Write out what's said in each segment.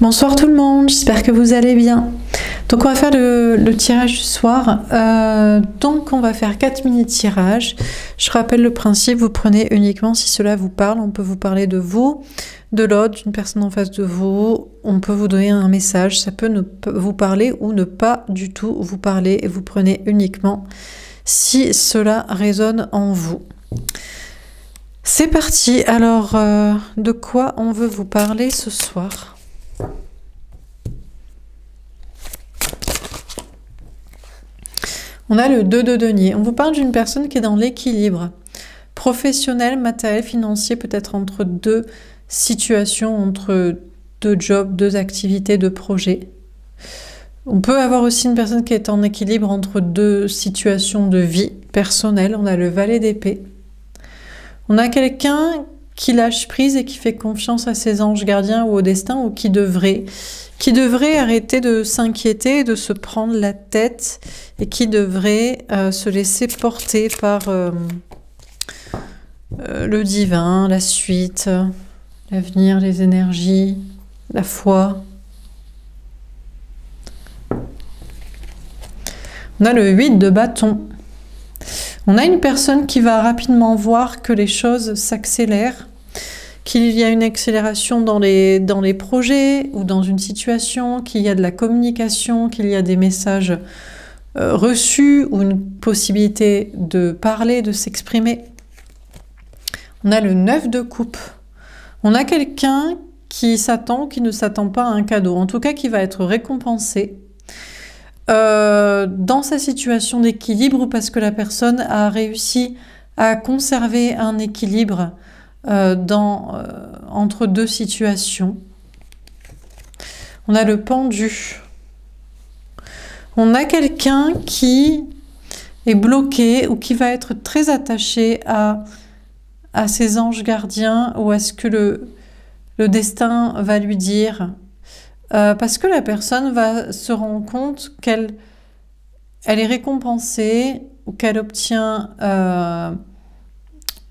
Bonsoir tout le monde, j'espère que vous allez bien. Donc on va faire le tirage du soir. Donc on va faire 4 mini-tirages. Je rappelle le principe, vous prenez uniquement si cela vous parle. On peut vous parler de vous, de l'autre, d'une personne en face de vous. On peut vous donner un message, ça peut vous parler ou ne pas du tout vous parler. Et vous prenez uniquement si cela résonne en vous. C'est parti, alors de quoi on veut vous parler ce soir ? On a le 2 de denier. On vous parle d'une personne qui est dans l'équilibre professionnel, matériel, financier, peut-être entre deux situations, entre deux jobs, deux activités, deux projets. On peut avoir aussi une personne qui est en équilibre entre deux situations de vie personnelle. On a le valet d'épée. On a quelqu'un qui lâche prise et qui fait confiance à ses anges gardiens ou au destin, ou qui devrait arrêter de s'inquiéter, de se prendre la tête, et qui devrait se laisser porter par le divin, la suite, l'avenir, les énergies, la foi. On a le 8 de bâton. On a une personne qui va rapidement voir que les choses s'accélèrent, qu'il y a une accélération dans les projets ou dans une situation, qu'il y a de la communication, qu'il y a des messages reçus ou une possibilité de parler, de s'exprimer. On a le 9 de coupe. On a quelqu'un qui s'attend ou qui ne s'attend pas à un cadeau, en tout cas qui va être récompensé dans sa situation d'équilibre, parce que la personne a réussi à conserver un équilibre entre deux situations. On a le pendu. On a quelqu'un qui est bloqué ou qui va être très attaché à ses anges gardiens ou à ce que le destin va lui dire. Parce que la personne va se rendre compte qu'elle est récompensée ou qu'elle obtient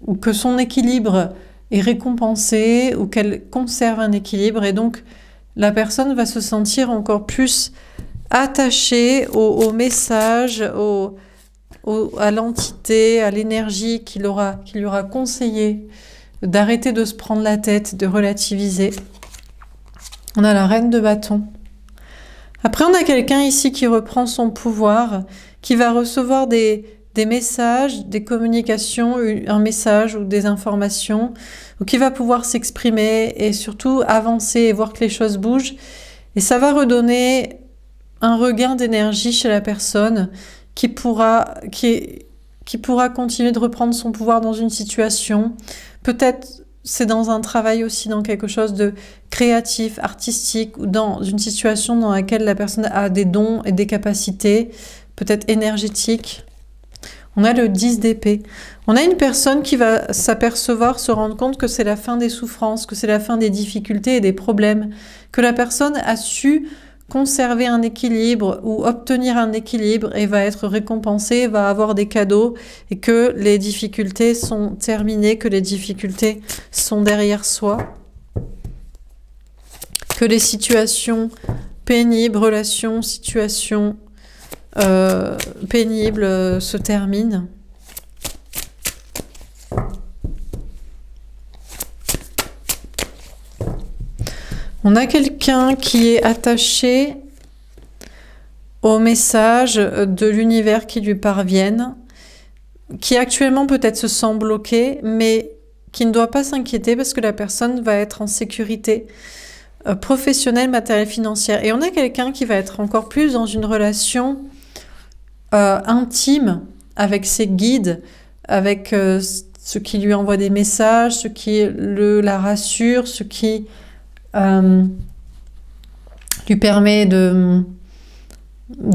ou que son équilibre est récompensé ou qu'elle conserve un équilibre, et donc la personne va se sentir encore plus attachée au message, à l'entité, à l'énergie qui lui aura conseillé d'arrêter de se prendre la tête, de relativiser. On a la reine de bâton. Après, on a quelqu'un ici qui reprend son pouvoir, qui va recevoir des messages, des communications, un message ou des informations, ou qui va pouvoir s'exprimer et surtout avancer et voir que les choses bougent. Et ça va redonner un regain d'énergie chez la personne qui pourra continuer de reprendre son pouvoir dans une situation. Peut-être c'est dans un travail aussi, dans quelque chose de créatif, artistique, ou dans une situation dans laquelle la personne a des dons et des capacités, peut-être énergétiques. On a le 10 d'épée. On a une personne qui va s'apercevoir, se rendre compte que c'est la fin des souffrances, que c'est la fin des difficultés et des problèmes, que la personne a su conserver un équilibre ou obtenir un équilibre et va être récompensée, va avoir des cadeaux, et que les difficultés sont terminées, que les difficultés sont derrière soi, que les situations pénibles, relations, situations pénibles se terminent. On a quelqu'un qui est attaché aux messages de l'univers qui lui parviennent, qui actuellement peut-être se sent bloqué, mais qui ne doit pas s'inquiéter parce que la personne va être en sécurité professionnelle, matérielle, financière. Et on a quelqu'un qui va être encore plus dans une relation intime avec ses guides, avec ceux qui lui envoient des messages, ceux qui la rassurent, ceux qui lui permet de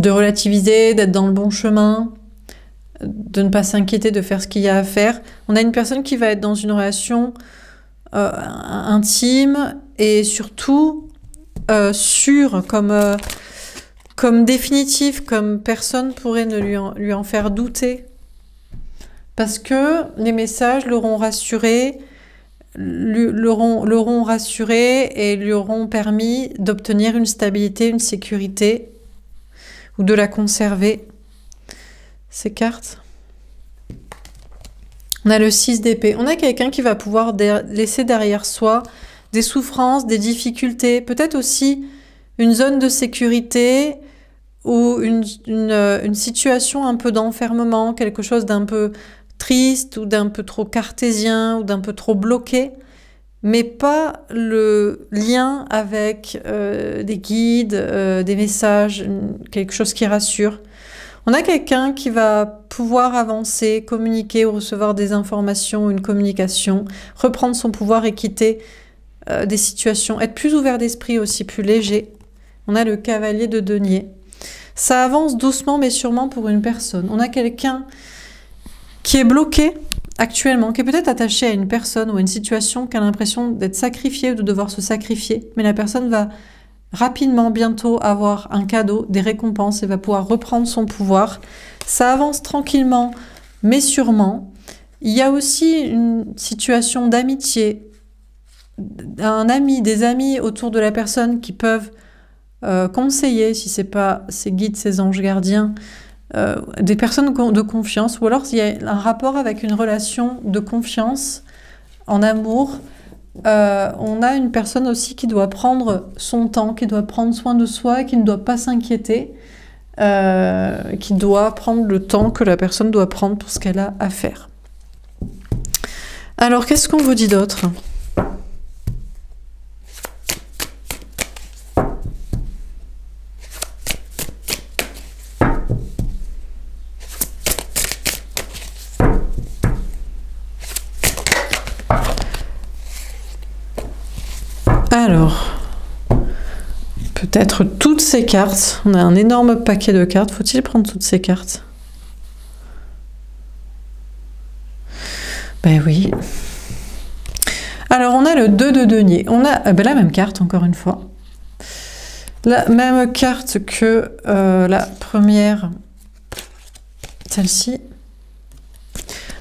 relativiser, d'être dans le bon chemin, de ne pas s'inquiéter, de faire ce qu'il y a à faire. On a une personne qui va être dans une relation intime et surtout sûre, comme définitive, comme personne pourrait ne lui en faire douter. Parce que les messages l'auront rassuré, l'auront rassuré et lui auront permis d'obtenir une stabilité, une sécurité, ou de la conserver. Ces cartes. On a le 6 d'épée. On a quelqu'un qui va pouvoir laisser derrière soi des souffrances, des difficultés, peut-être aussi une zone de sécurité ou une situation un peu d'enfermement, quelque chose d'un peu triste ou d'un peu trop cartésien ou d'un peu trop bloqué, mais pas le lien avec des guides, des messages, quelque chose qui rassure. On a quelqu'un qui va pouvoir avancer, communiquer ou recevoir des informations, une communication, reprendre son pouvoir et quitter des situations, être plus ouvert d'esprit aussi, plus léger. On a le cavalier de denier. Ça avance doucement mais sûrement pour une personne. On a quelqu'un qui est bloqué actuellement, qui est peut-être attaché à une personne ou à une situation, qui a l'impression d'être sacrifié ou de devoir se sacrifier, mais la personne va rapidement, bientôt, avoir un cadeau, des récompenses et va pouvoir reprendre son pouvoir. Ça avance tranquillement, mais sûrement. Il y a aussi une situation d'amitié, un ami, des amis autour de la personne qui peuvent conseiller, si c'est pas ses guides, ses anges gardiens, des personnes de confiance, ou alors il y a un rapport avec une relation de confiance, en amour. On a une personne aussi qui doit prendre son temps, qui doit prendre soin de soi, et qui ne doit pas s'inquiéter, qui doit prendre le temps que la personne doit prendre pour ce qu'elle a à faire. Alors, qu'est-ce qu'on vous dit d'autre ? Alors, peut-être toutes ces cartes. On a un énorme paquet de cartes. Faut-il prendre toutes ces cartes? Ben oui. Alors, on a le 2 de denier. On a la même carte, encore une fois. La même carte que la première, celle-ci.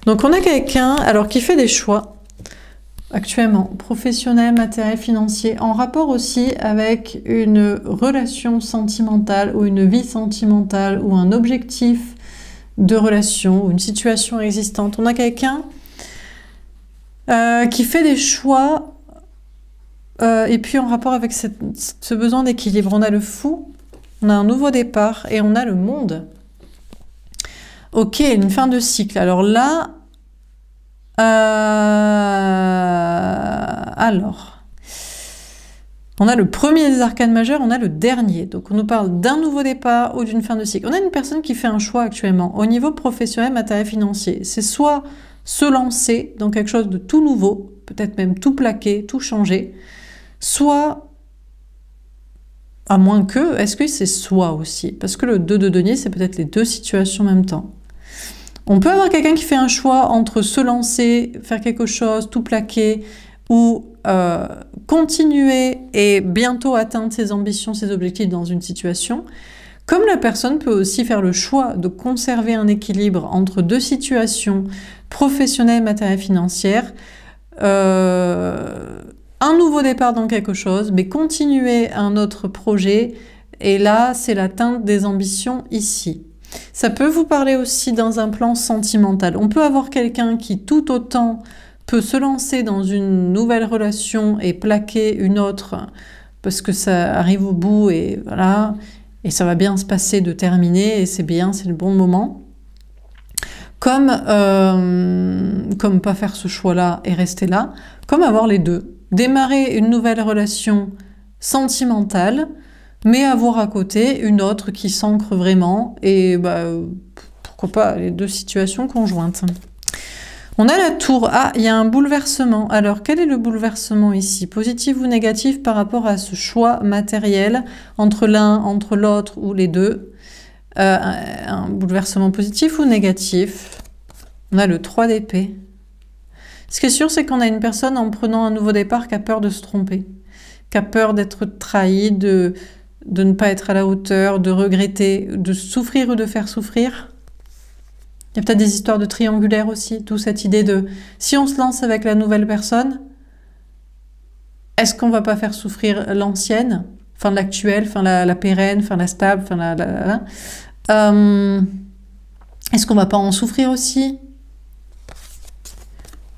Donc, on a quelqu'un alors qui fait des choix. Actuellement, professionnel, matériel, financier, en rapport aussi avec une relation sentimentale ou une vie sentimentale ou un objectif de relation ou une situation existante. On a quelqu'un qui fait des choix et puis en rapport avec ce besoin d'équilibre. On a le fou, on a un nouveau départ et on a le monde. Ok, une fin de cycle. Alors là... alors, on a le premier des arcanes majeurs, on a le dernier. Donc on nous parle d'un nouveau départ ou d'une fin de cycle. On a une personne qui fait un choix actuellement au niveau professionnel, matériel, financier. C'est soit se lancer dans quelque chose de tout nouveau, peut-être même tout plaquer, tout changer, soit, à moins que, est-ce que c'est soit aussi? Parce que le 2 de denier, c'est peut-être les deux situations en même temps. On peut avoir quelqu'un qui fait un choix entre se lancer, faire quelque chose, tout plaquer, ou continuer et bientôt atteindre ses ambitions, ses objectifs dans une situation. Comme la personne peut aussi faire le choix de conserver un équilibre entre deux situations professionnelles, matérielles, financières, un nouveau départ dans quelque chose, mais continuer un autre projet, et là, c'est l'atteinte des ambitions ici. Ça peut vous parler aussi dans un plan sentimental. On peut avoir quelqu'un qui tout autant peut se lancer dans une nouvelle relation et plaquer une autre parce que ça arrive au bout et voilà, et ça va bien se passer de terminer et c'est bien, c'est le bon moment. Comme pas faire ce choix-là et rester là, comme avoir les deux. Démarrer une nouvelle relation sentimentale, mais avoir à côté une autre qui s'ancre vraiment, et pourquoi pas les deux situations conjointes. On a la tour. Ah, il y a un bouleversement. Alors, quel est le bouleversement ici? Positif ou négatif par rapport à ce choix matériel entre l'un, entre l'autre ou les deux? Un bouleversement positif ou négatif? On a le 3 d'épée. Ce qui est sûr, c'est qu'on a une personne en prenant un nouveau départ qui a peur de se tromper, qui a peur d'être trahi, de ne pas être à la hauteur, de regretter, de souffrir ou de faire souffrir. Il y a peut-être des histoires de triangulaire aussi, d'où cette idée de si on se lance avec la nouvelle personne, Est-ce qu'on va pas faire souffrir l'ancienne, enfin l'actuelle, enfin la pérenne, enfin la stable, enfin est-ce qu'on va pas en souffrir aussi?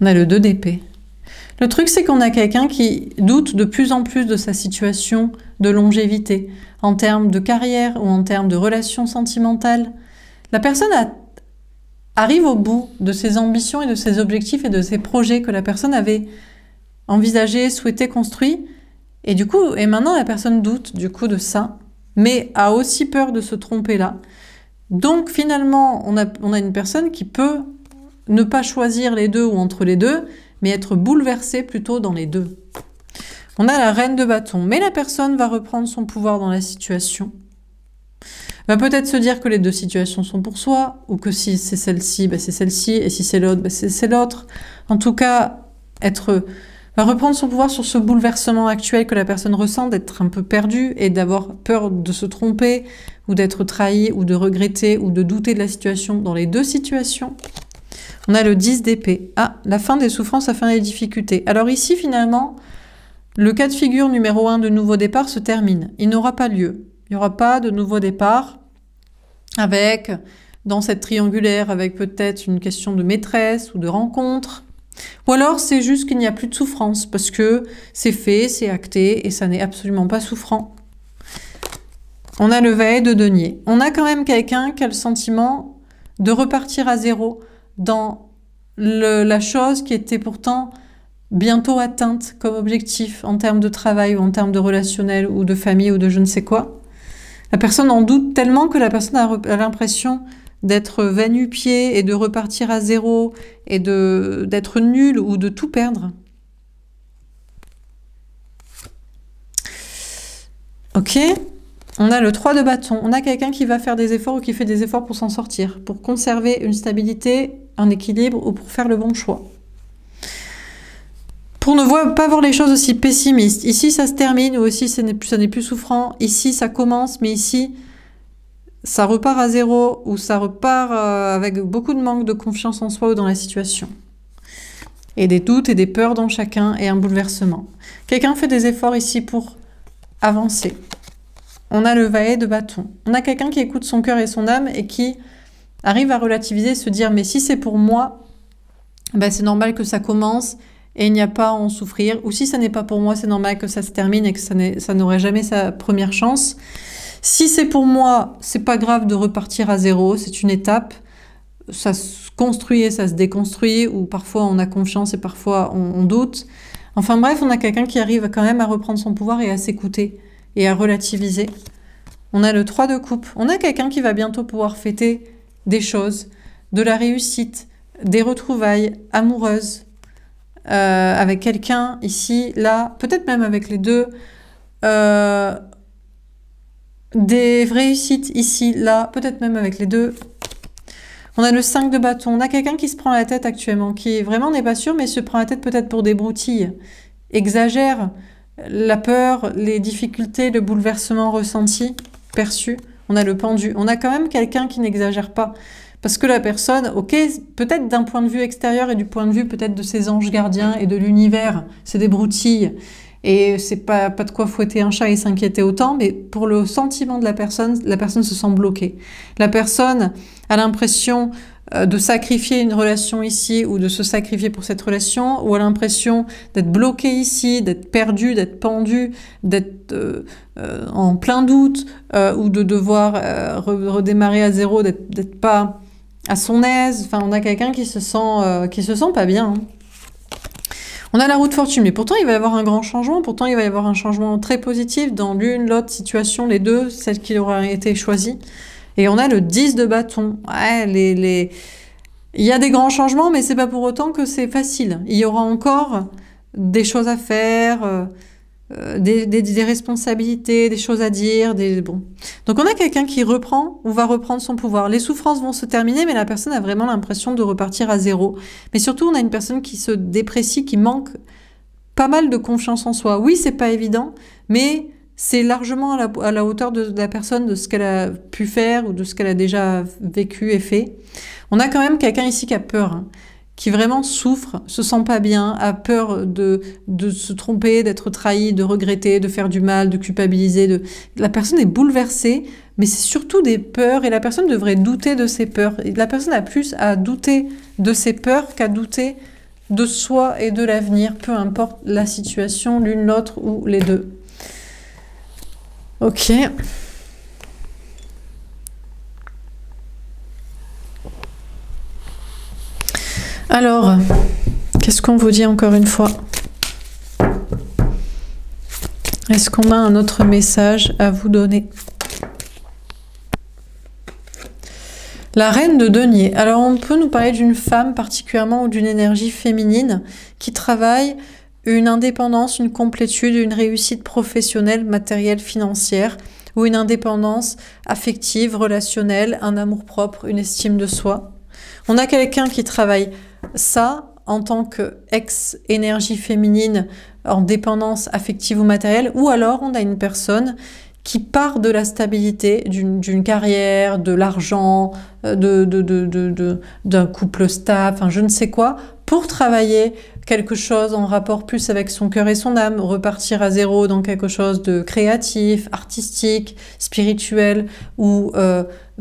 On a le 2 d'épée. Le truc, c'est qu'on a quelqu'un qui doute de plus en plus de sa situation de longévité, en termes de carrière ou en termes de relations sentimentales. La personne arrive au bout de ses ambitions et de ses objectifs et de ses projets que la personne avait envisagé, souhaité, construit. Et du coup, et maintenant la personne doute du coup de ça, mais a aussi peur de se tromper là. Donc finalement, on a une personne qui peut ne pas choisir les deux ou entre les deux, mais être bouleversée plutôt dans les deux. On a la reine de bâton, mais la personne va reprendre son pouvoir dans la situation. Va peut-être se dire que les deux situations sont pour soi, ou que si c'est celle-ci, bah c'est celle-ci, et si c'est l'autre, bah c'est l'autre. En tout cas, va reprendre son pouvoir sur ce bouleversement actuel que la personne ressent, d'être un peu perdue et d'avoir peur de se tromper, ou d'être trahi, ou de regretter, ou de douter de la situation dans les deux situations. On a le 10 d'épée. Ah, la fin des souffrances, la fin des difficultés. Alors ici, finalement, le cas de figure numéro 1 de nouveau départ se termine. Il n'aura pas lieu. Il n'y aura pas de nouveau départ avec, dans cette triangulaire, avec peut-être une question de maîtresse ou de rencontre. Ou alors, c'est juste qu'il n'y a plus de souffrance parce que c'est fait, c'est acté et ça n'est absolument pas souffrant. On a le valet de denier. On a quand même quelqu'un qui a le sentiment de repartir à zéro dans la chose qui était pourtant bientôt atteinte comme objectif en termes de travail ou en termes de relationnel ou de famille ou de je ne sais quoi. La personne en doute tellement que la personne a l'impression d'être va-nu-pied et de repartir à zéro et d'être nul ou de tout perdre. Ok, on a le 3 de bâton. On a quelqu'un qui va faire des efforts ou qui fait des efforts pour s'en sortir, pour conserver une stabilité, un équilibre ou pour faire le bon choix. Pour ne pas voir les choses aussi pessimistes. Ici, ça se termine, ou aussi ça n'est plus souffrant. Ici, ça commence, mais ici, ça repart à zéro, ou ça repart avec beaucoup de manque de confiance en soi ou dans la situation. Et des doutes et des peurs dans chacun, et un bouleversement. Quelqu'un fait des efforts ici pour avancer. On a le valet de bâton. On a quelqu'un qui écoute son cœur et son âme, et qui arrive à relativiser, se dire, mais si c'est pour moi, ben c'est normal que ça commence, et il n'y a pas à en souffrir. Ou si ça n'est pas pour moi, c'est normal que ça se termine et que ça n'aurait jamais sa première chance. Si c'est pour moi, c'est pas grave de repartir à zéro, c'est une étape. Ça se construit et ça se déconstruit, ou parfois on a confiance et parfois on doute. Enfin bref, on a quelqu'un qui arrive quand même à reprendre son pouvoir et à s'écouter et à relativiser. On a le 3 de coupe. On a quelqu'un qui va bientôt pouvoir fêter des choses, de la réussite, des retrouvailles amoureuses, avec quelqu'un ici, là, peut-être même avec les deux, des réussites ici, là, peut-être même avec les deux. On a le 5 de bâton, on a quelqu'un qui se prend la tête actuellement, qui vraiment n'est pas sûr, mais se prend la tête peut-être pour des broutilles, exagère la peur, les difficultés, le bouleversement ressenti, perçu. On a le pendu, on a quand même quelqu'un qui n'exagère pas. Parce que la personne, ok, peut-être d'un point de vue extérieur et du point de vue peut-être de ses anges gardiens et de l'univers, c'est des broutilles. Et c'est pas de quoi fouetter un chat et s'inquiéter autant, mais pour le sentiment de la personne se sent bloquée. La personne a l'impression de sacrifier une relation ici ou de se sacrifier pour cette relation, ou a l'impression d'être bloquée ici, d'être perdue, d'être pendue, d'être en plein doute, ou de devoir redémarrer à zéro, d'être pas à son aise. Enfin, on a quelqu'un qui se sent pas bien. Hein. On a la roue de fortune, mais pourtant il va y avoir un grand changement, pourtant il va y avoir un changement très positif dans l'une, l'autre situation, les deux, celle qui aura été choisie. Et on a le 10 de bâton. Ouais, il y a des grands changements, mais c'est pas pour autant que c'est facile. Il y aura encore des choses à faire, des responsabilités, des choses à dire, bon. Donc on a quelqu'un qui reprend ou va reprendre son pouvoir. Les souffrances vont se terminer, mais la personne a vraiment l'impression de repartir à zéro. Mais surtout, on a une personne qui se déprécie, qui manque pas mal de confiance en soi. Oui, c'est pas évident, mais c'est largement à la hauteur de la personne, de ce qu'elle a pu faire ou de ce qu'elle a déjà vécu et fait. On a quand même quelqu'un ici qui a peur, hein, qui vraiment souffre, se sent pas bien, a peur de se tromper, d'être trahi, de regretter, de faire du mal, de culpabiliser. La personne est bouleversée, mais c'est surtout des peurs et la personne devrait douter de ses peurs. Et la personne a plus à douter de ses peurs qu'à douter de soi et de l'avenir, peu importe la situation, l'une, l'autre ou les deux. Ok. Alors, qu'est-ce qu'on vous dit encore une fois? Est-ce qu'on a un autre message à vous donner? La reine de denier. Alors, on peut nous parler d'une femme particulièrement ou d'une énergie féminine qui travaille une indépendance, une complétude, une réussite professionnelle, matérielle, financière, ou une indépendance affective, relationnelle, un amour-propre, une estime de soi. On a quelqu'un qui travaille ça en tant qu'ex-énergie féminine en dépendance affective ou matérielle, ou alors on a une personne qui part de la stabilité d'une carrière, de l'argent, d'un couple stable, enfin je ne sais quoi, pour travailler quelque chose en rapport plus avec son cœur et son âme, repartir à zéro dans quelque chose de créatif, artistique, spirituel, ou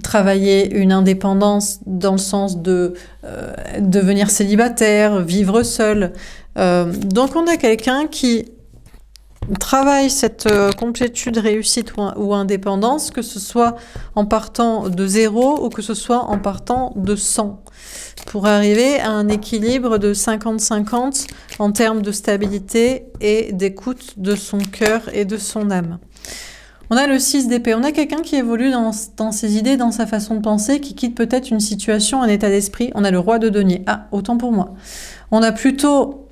travailler une indépendance dans le sens de devenir célibataire, vivre seul. Donc on a quelqu'un qui travaille cette complétude, réussite ou indépendance, que ce soit en partant de 0 ou que ce soit en partant de 100, pour arriver à un équilibre de 50-50 en termes de stabilité et d'écoute de son cœur et de son âme. On a le 6 d'épée. On a quelqu'un qui évolue dans ses idées, dans sa façon de penser, qui quitte peut-être une situation, un état d'esprit. On a le roi de denier. Ah, autant pour moi. On a plutôt...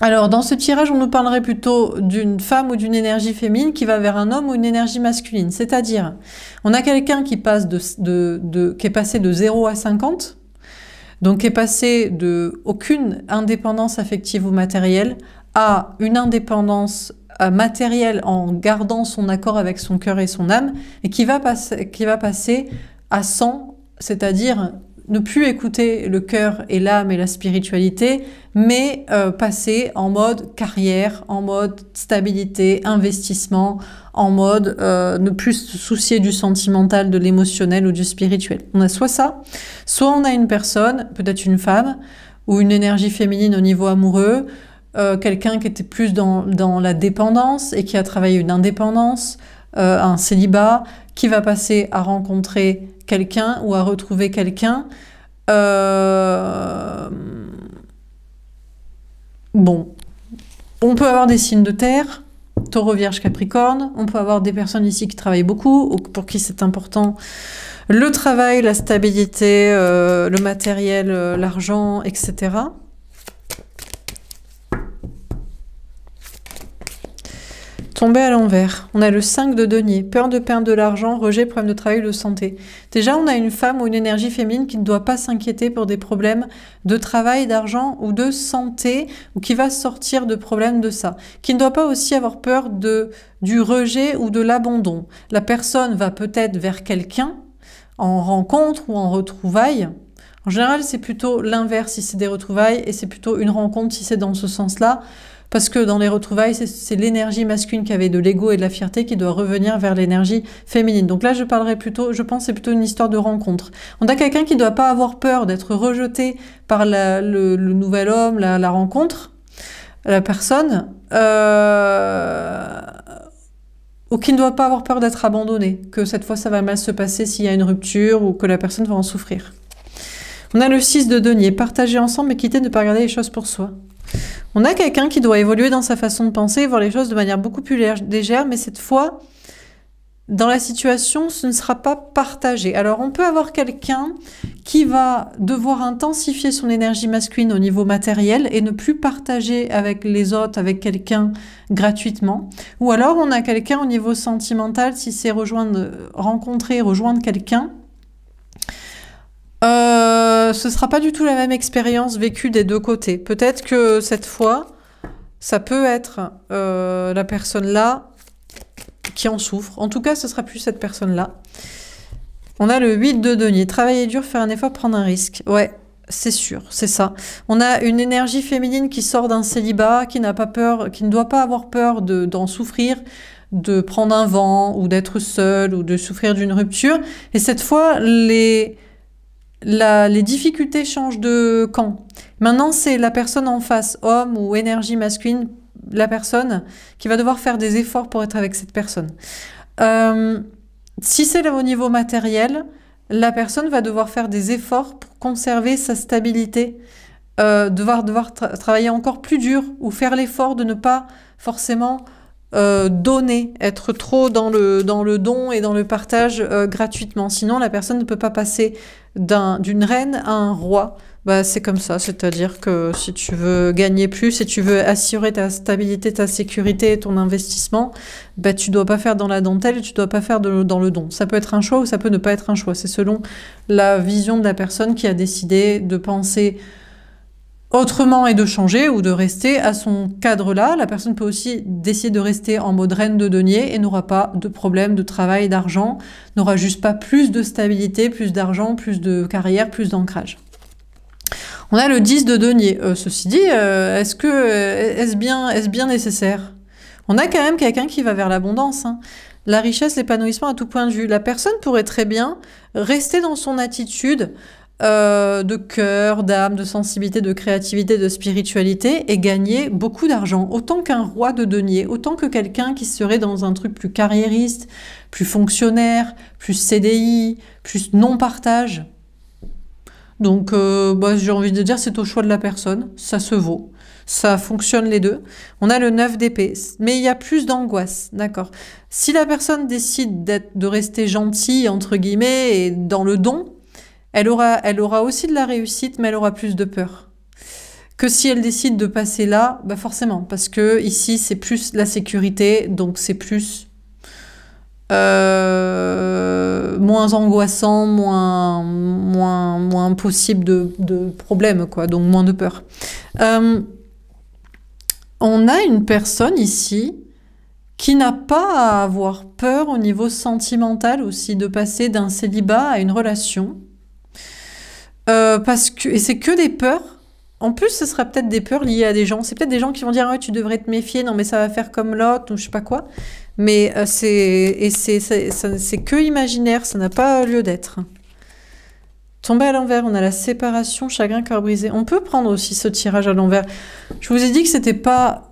Alors, dans ce tirage, on nous parlerait plutôt d'une femme ou d'une énergie féminine qui va vers un homme ou une énergie masculine. C'est-à-dire, on a quelqu'un qui passe qui est passé de 0 à 50, donc qui est passé de aucune indépendance affective ou matérielle à une indépendance matérielle en gardant son accord avec son cœur et son âme, et qui va passer à 100, c'est-à-dire ne plus écouter le cœur et l'âme et la spiritualité, mais passer en mode carrière, en mode stabilité, investissement, en mode ne plus se soucier du sentimental, de l'émotionnel ou du spirituel. On a soit ça, soit on a une personne, peut-être une femme, ou une énergie féminine au niveau amoureux, quelqu'un qui était plus dans la dépendance et qui a travaillé une indépendance, un célibat, qui va passer à rencontrer quelqu'un ou à retrouver quelqu'un. Bon, on peut avoir des signes de terre, Taureau, Vierge, Capricorne. On peut avoir des personnes ici qui travaillent beaucoup, ou pour qui c'est important le travail, la stabilité, le matériel, l'argent, etc. Tomber à l'envers. On a le 5 de denier. Peur de perdre de l'argent, rejet, problème de travail, de santé. Déjà, on a une femme ou une énergie féminine qui ne doit pas s'inquiéter pour des problèmes de travail, d'argent ou de santé, ou qui va sortir de problèmes de ça. Qui ne doit pas aussi avoir peur du rejet ou de l'abandon. La personne va peut-être vers quelqu'un, en rencontre ou en retrouvailles. En général, c'est plutôt l'inverse si c'est des retrouvailles, et c'est plutôt une rencontre si c'est dans ce sens-là. Parce que dans les retrouvailles, c'est l'énergie masculine qui avait de l'ego et de la fierté qui doit revenir vers l'énergie féminine. Donc là, je pense que c'est plutôt une histoire de rencontre. On a quelqu'un qui ne doit pas avoir peur d'être rejeté par le nouvel homme, la rencontre, la personne, ou qui ne doit pas avoir peur d'être abandonné, que cette fois ça va mal se passer s'il y a une rupture ou que la personne va en souffrir. On a le 6 de denier, partager ensemble et quitter de ne pas regarder les choses pour soi. On a quelqu'un qui doit évoluer dans sa façon de penser, voir les choses de manière beaucoup plus légère, mais cette fois, dans la situation, ce ne sera pas partagé. Alors, on peut avoir quelqu'un qui va devoir intensifier son énergie masculine au niveau matériel et ne plus partager avec les autres, avec quelqu'un gratuitement. Ou alors, on a quelqu'un au niveau sentimental, si c'est rencontrer, rejoindre quelqu'un, ce sera pas du tout la même expérience vécue des deux côtés. Peut-être que cette fois, ça peut être la personne là qui en souffre. En tout cas, ce sera plus cette personne là. On a le 8 de denier. Travailler dur, faire un effort, prendre un risque. Ouais, c'est sûr, c'est ça. On a une énergie féminine qui sort d'un célibat, qui n'a pas peur, qui ne doit pas avoir peur d'en souffrir, de prendre un vent, ou d'être seule, ou de souffrir d'une rupture. Et cette fois, les difficultés changent de camp. Maintenant, c'est la personne en face, homme ou énergie masculine, la personne qui va devoir faire des efforts pour être avec cette personne. Si c'est au niveau matériel, la personne va devoir faire des efforts pour conserver sa stabilité, devoir travailler encore plus dur ou faire l'effort de ne pas forcément donner, être trop dans le don et dans le partage gratuitement. Sinon, la personne ne peut pas passer d'une reine à un roi. Bah, c'est comme ça, c'est-à-dire que si tu veux gagner plus, si tu veux assurer ta stabilité, ta sécurité, ton investissement, bah, tu dois pas faire dans la dentelle et tu dois pas faire dans le don. Ça peut être un choix ou ça peut ne pas être un choix. C'est selon la vision de la personne qui a décidé de penser autrement et de changer ou de rester à son cadre-là. La personne peut aussi décider de rester en mode reine de denier et n'aura pas de problème de travail, d'argent, n'aura juste pas plus de stabilité, plus d'argent, plus de carrière, plus d'ancrage. On a le 10 de denier. Ceci dit, est-ce bien nécessaire? On a quand même quelqu'un qui va vers l'abondance, hein. La richesse, l'épanouissement à tout point de vue. La personne pourrait très bien rester dans son attitude de cœur, d'âme, de sensibilité, de créativité, de spiritualité et gagner beaucoup d'argent. Autant qu'un roi de denier, autant que quelqu'un qui serait dans un truc plus carriériste, plus fonctionnaire, plus CDI, plus non-partage. Donc, j'ai envie de dire, c'est au choix de la personne, ça se vaut, ça fonctionne les deux. On a le 9 d'épée, mais il y a plus d'angoisse, d'accord. Si la personne décide de rester gentille, entre guillemets, et dans le don, elle aura aussi de la réussite, mais elle aura plus de peur. Que si elle décide de passer là, bah forcément, parce que ici, c'est plus la sécurité, donc c'est plus... moins angoissant, moins possible de problèmes, quoi, donc moins de peur. On a une personne ici qui n'a pas à avoir peur au niveau sentimental aussi de passer d'un célibat à une relation. Et c'est que des peurs. En plus, ce sera peut-être des peurs liées à des gens. C'est peut-être des gens qui vont dire ouais, tu devrais te méfier, non mais ça va faire comme l'autre, ou je sais pas quoi. Mais c'est que imaginaire, ça n'a pas lieu d'être. Tomber à l'envers, on a la séparation, chagrin, cœur brisé. On peut prendre aussi ce tirage à l'envers. Je vous ai dit que c'était pas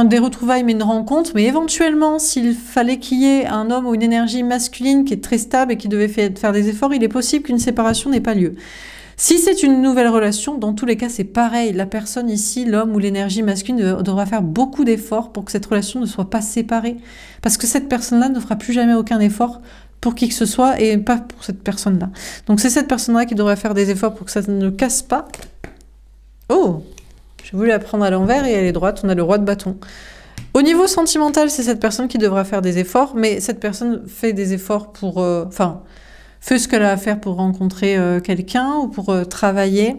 des retrouvailles, mais une rencontre. Mais éventuellement, s'il fallait qu'il y ait un homme ou une énergie masculine qui est très stable et qui devait faire des efforts, il est possible qu'une séparation n'ait pas lieu. Si c'est une nouvelle relation, dans tous les cas, c'est pareil. La personne ici, l'homme ou l'énergie masculine, devra faire beaucoup d'efforts pour que cette relation ne soit pas séparée. Parce que cette personne-là ne fera plus jamais aucun effort pour qui que ce soit et pas pour cette personne-là. Donc c'est cette personne-là qui devra faire des efforts pour que ça ne casse pas. Oh, j'ai voulu la prendre à l'envers et elle est droite. On a le roi de bâton. Au niveau sentimental, c'est cette personne qui devra faire des efforts, mais cette personne fait des efforts pour... fait ce qu'elle a à faire pour rencontrer quelqu'un ou pour travailler.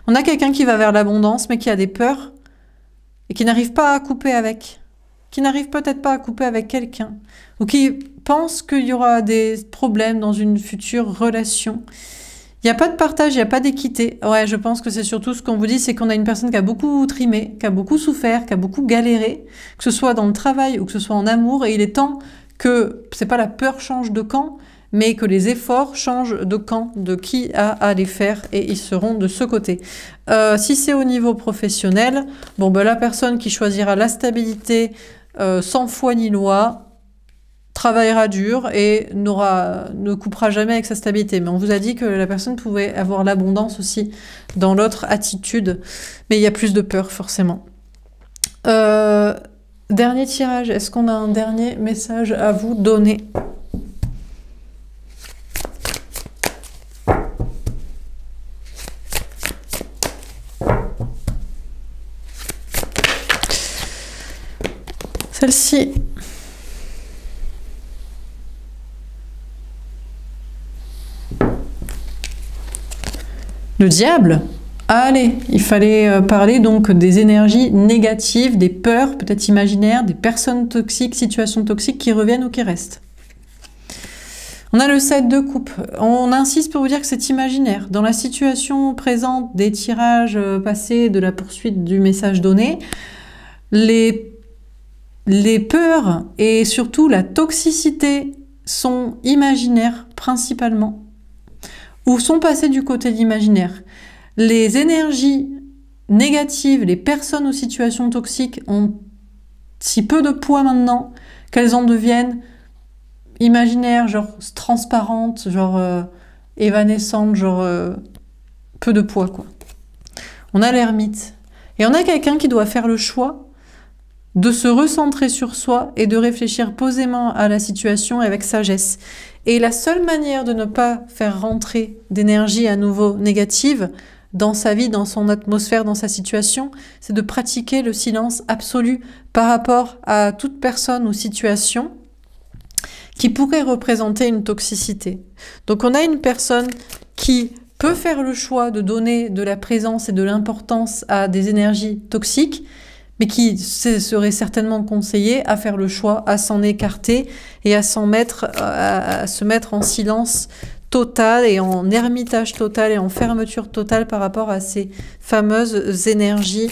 On a quelqu'un qui va vers l'abondance, mais qui a des peurs et qui n'arrive pas à couper avec. Qui n'arrive peut-être pas à couper avec quelqu'un. Ou qui pense qu'il y aura des problèmes dans une future relation. Il n'y a pas de partage, il n'y a pas d'équité. Ouais, je pense que c'est surtout ce qu'on vous dit, c'est qu'on a une personne qui a beaucoup trimé, qui a beaucoup souffert, qui a beaucoup galéré, que ce soit dans le travail ou que ce soit en amour. Et il est temps que, c'est pas la peur change de camp, mais que les efforts changent de camp, de qui a à les faire, et ils seront de ce côté. Si c'est au niveau professionnel, bon, ben, la personne qui choisira la stabilité sans foi ni loi, travaillera dur et ne coupera jamais avec sa stabilité. Mais on vous a dit que la personne pouvait avoir l'abondance aussi dans l'autre attitude, mais il y a plus de peur forcément. Dernier tirage, est-ce qu'on a un dernier message à vous donner ? Celle-ci. Le diable. Allez, il fallait parler donc des énergies négatives, des peurs peut-être imaginaires, des personnes toxiques, situations toxiques qui reviennent ou qui restent. On a le 7 de coupe. On insiste pour vous dire que c'est imaginaire. Dans la situation présente des tirages passés, de la poursuite du message donné, les peurs et surtout la toxicité sont imaginaires principalement, ou sont passées du côté de l'imaginaire. Les énergies négatives, les personnes aux situations toxiques ont si peu de poids maintenant qu'elles en deviennent imaginaires, genre transparentes, genre évanescentes, genre peu de poids, quoi. On a l'ermite. Et on a quelqu'un qui doit faire le choix de se recentrer sur soi et de réfléchir posément à la situation avec sagesse. Et la seule manière de ne pas faire rentrer d'énergie à nouveau négative dans sa vie, dans son atmosphère, dans sa situation, c'est de pratiquer le silence absolu par rapport à toute personne ou situation qui pourrait représenter une toxicité. Donc on a une personne qui peut faire le choix de donner de la présence et de l'importance à des énergies toxiques, mais qui serait certainement conseillé à faire le choix, à s'en écarter et à se mettre en silence total et en ermitage total et en fermeture totale par rapport à ces fameuses énergies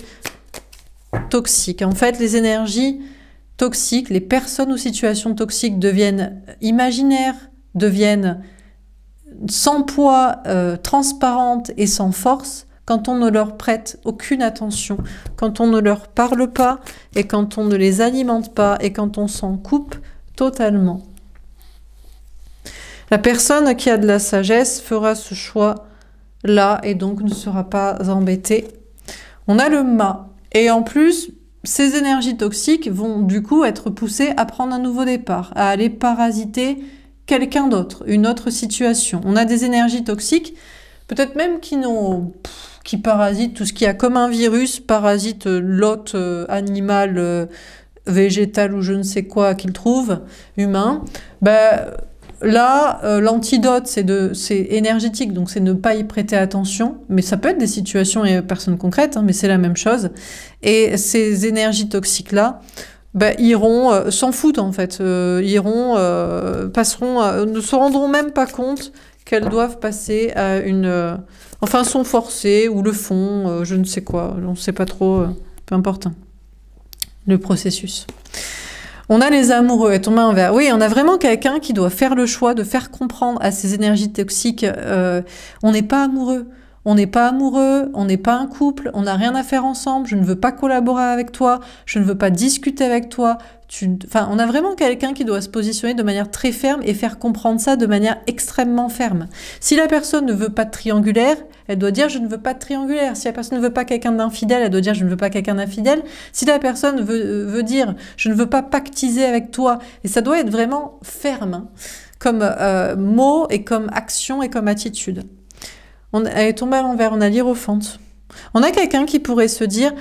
toxiques. En fait, les énergies toxiques, les personnes ou situations toxiques deviennent imaginaires, deviennent sans poids, transparentes et sans force quand on ne leur prête aucune attention, quand on ne leur parle pas et quand on ne les alimente pas et quand on s'en coupe totalement. La personne qui a de la sagesse fera ce choix-là et donc ne sera pas embêtée. On a le mât. Et en plus, ces énergies toxiques vont du coup être poussées à prendre un nouveau départ, à aller parasiter quelqu'un d'autre, une autre situation. On a des énergies toxiques, peut-être même qui parasitent tout ce qu'il y a comme un virus, parasite l'hôte animal, végétal ou je ne sais quoi qu'il trouve, humain. Là, l'antidote, c'est énergétique, donc c'est ne pas y prêter attention, mais ça peut être des situations et personnes concrètes, hein, mais c'est la même chose. Et ces énergies toxiques-là, iront, s'en foutent en fait, passeront, ne se rendront même pas compte qu'elles doivent passer à enfin sont forcées ou le font, je ne sais quoi, on ne sait pas trop, peu importe, le processus. On a les amoureux, et tomber en vert. Oui, on a vraiment quelqu'un qui doit faire le choix de faire comprendre à ces énergies toxiques, on n'est pas amoureux. On n'est pas amoureux, on n'est pas un couple, on n'a rien à faire ensemble, je ne veux pas collaborer avec toi, je ne veux pas discuter avec toi. Enfin, on a vraiment quelqu'un qui doit se positionner de manière très ferme et faire comprendre ça de manière extrêmement ferme. Si la personne ne veut pas de triangulaire, elle doit dire « je ne veux pas de triangulaire ». Si la personne ne veut pas quelqu'un d'infidèle, elle doit dire « je ne veux pas quelqu'un d'infidèle ». Si la personne veut dire « je ne veux pas pactiser avec toi », et ça doit être vraiment ferme, hein, comme mot et comme action et comme attitude. Elle est tombée à l'envers, on a l'hiérophante. On a quelqu'un qui pourrait se dire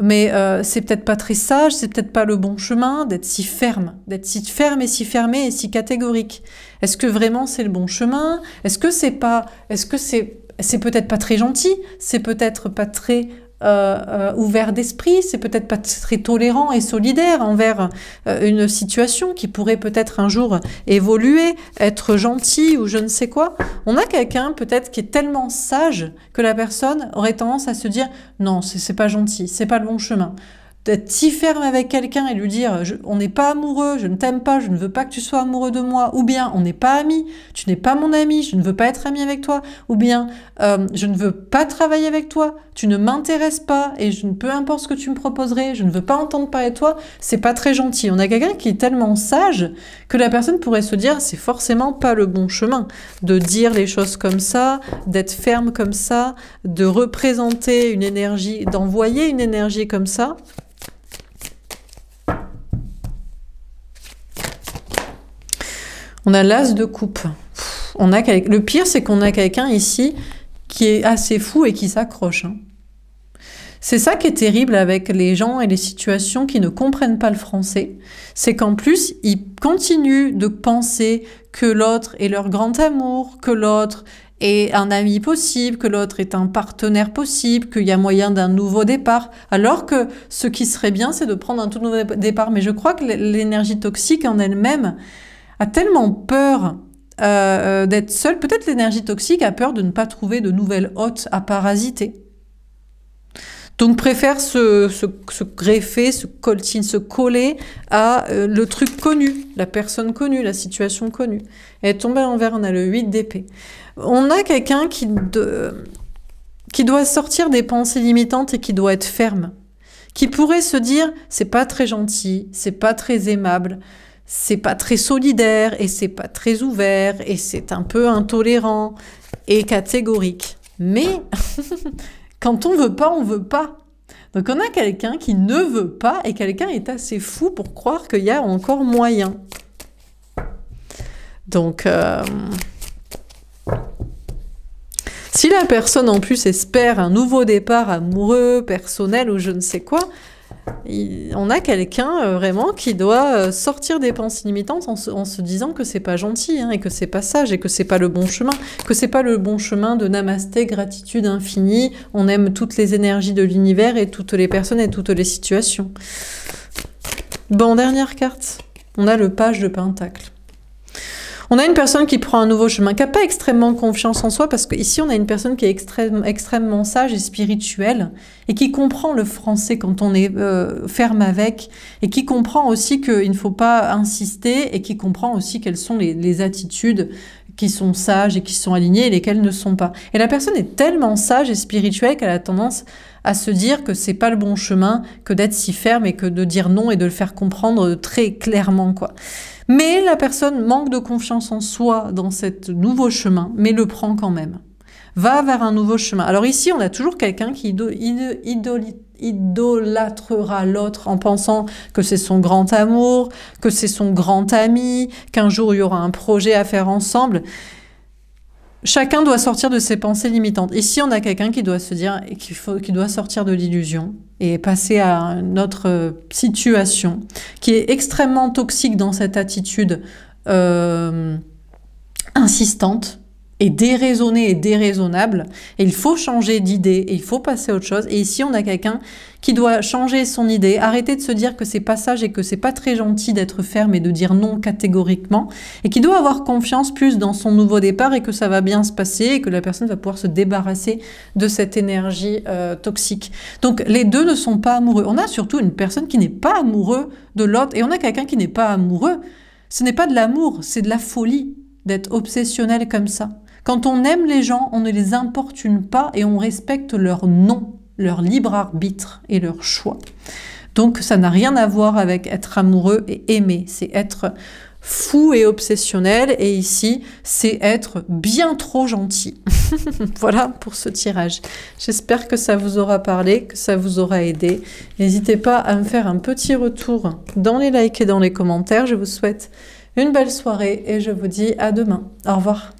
mais c'est peut-être pas très sage, c'est peut-être pas le bon chemin d'être si ferme et si fermé et si catégorique. Est-ce que vraiment c'est le bon chemin? Est-ce que c'est peut-être pas très gentil? C'est peut-être pas très ouvert d'esprit, c'est peut-être pas très tolérant et solidaire envers une situation qui pourrait peut-être un jour évoluer, être gentil ou je ne sais quoi. On a quelqu'un peut-être qui est tellement sage que la personne aurait tendance à se dire non, c'est pas gentil, c'est pas le bon chemin. D'être si ferme avec quelqu'un et lui dire on n'est pas amoureux, je ne t'aime pas, je ne veux pas que tu sois amoureux de moi, ou bien on n'est pas amis, tu n'es pas mon ami, je ne veux pas être ami avec toi, ou bien je ne veux pas travailler avec toi, tu ne m'intéresses pas et peu importe ce que tu me proposerais, je ne veux pas entendre parler de toi, c'est pas très gentil. On a quelqu'un qui est tellement sage que la personne pourrait se dire c'est forcément pas le bon chemin de dire les choses comme ça, d'être ferme comme ça, de représenter une énergie, d'envoyer une énergie comme ça. On a l'as de coupe. Le pire, c'est qu'on a quelqu'un ici qui est assez fou et qui s'accroche. Hein. C'est ça qui est terrible avec les gens et les situations qui ne comprennent pas le français. C'est qu'en plus, ils continuent de penser que l'autre est leur grand amour, que l'autre est un ami possible, que l'autre est un partenaire possible, qu'il y a moyen d'un nouveau départ. Alors que ce qui serait bien, c'est de prendre un tout nouveau départ. Mais je crois que l'énergie toxique en elle-même a tellement peur d'être seul. Peut-être l'énergie toxique a peur de ne pas trouver de nouvelles hôtes à parasiter. Donc préfère se greffer, se coltine, se coller à le truc connu, la personne connue, la situation connue. Et tomber en vert, on a le 8 d'épée. On a quelqu'un qui doit sortir des pensées limitantes et qui doit être ferme. Qui pourrait se dire, c'est pas très gentil, c'est pas très aimable, c'est pas très solidaire, et c'est pas très ouvert, et c'est un peu intolérant et catégorique. Mais quand on veut pas, on veut pas. Donc on a quelqu'un qui ne veut pas et quelqu'un est assez fou pour croire qu'il y a encore moyen. Donc, si la personne en plus espère un nouveau départ amoureux, personnel ou je ne sais quoi, on a quelqu'un vraiment qui doit sortir des pensées limitantes en se disant que c'est pas gentil et que c'est pas sage et que c'est pas le bon chemin, que c'est pas le bon chemin de namasté, gratitude infinie, on aime toutes les énergies de l'univers et toutes les personnes et toutes les situations. Bon, dernière carte, on a le page de Pentacle. On a une personne qui prend un nouveau chemin, qui n'a pas extrêmement confiance en soi, parce qu'ici, on a une personne qui est extrêmement sage et spirituelle, et qui comprend le français quand on est ferme avec, et qui comprend aussi qu'il ne faut pas insister, et qui comprend aussi quelles sont les attitudes qui sont sages et qui sont alignées, et lesquelles ne sont pas. Et la personne est tellement sage et spirituelle qu'elle a tendance à se dire que c'est pas le bon chemin, que d'être si ferme, et que de dire non, et de le faire comprendre très clairement, quoi. Mais la personne manque de confiance en soi dans ce nouveau chemin, mais le prend quand même. Va vers un nouveau chemin. Alors ici, on a toujours quelqu'un qui idolâtrera l'autre en pensant que c'est son grand amour, que c'est son grand ami, qu'un jour il y aura un projet à faire ensemble. Chacun doit sortir de ses pensées limitantes. Ici, on a quelqu'un qui doit se dire qu'il doit sortir de l'illusion et passer à une autre situation qui est extrêmement toxique dans cette attitude insistante et déraisonnée et déraisonnable. Et il faut changer d'idée et il faut passer à autre chose. Et ici, on a quelqu'un qui doit changer son idée, arrêter de se dire que c'est pas sage et que c'est pas très gentil d'être ferme et de dire non catégoriquement, et qui doit avoir confiance plus dans son nouveau départ et que ça va bien se passer et que la personne va pouvoir se débarrasser de cette énergie toxique. Donc les deux ne sont pas amoureux. On a surtout une personne qui n'est pas amoureux de l'autre et on a quelqu'un qui n'est pas amoureux. Ce n'est pas de l'amour, c'est de la folie d'être obsessionnel comme ça. Quand on aime les gens, on ne les importune pas et on respecte leur non, leur libre arbitre et leur choix. Donc ça n'a rien à voir avec être amoureux et aimer, c'est être fou et obsessionnel, et ici c'est être bien trop gentil. Voilà pour ce tirage. J'espère que ça vous aura parlé, que ça vous aura aidé. N'hésitez pas à me faire un petit retour dans les likes et dans les commentaires. Je vous souhaite une belle soirée et je vous dis à demain. Au revoir.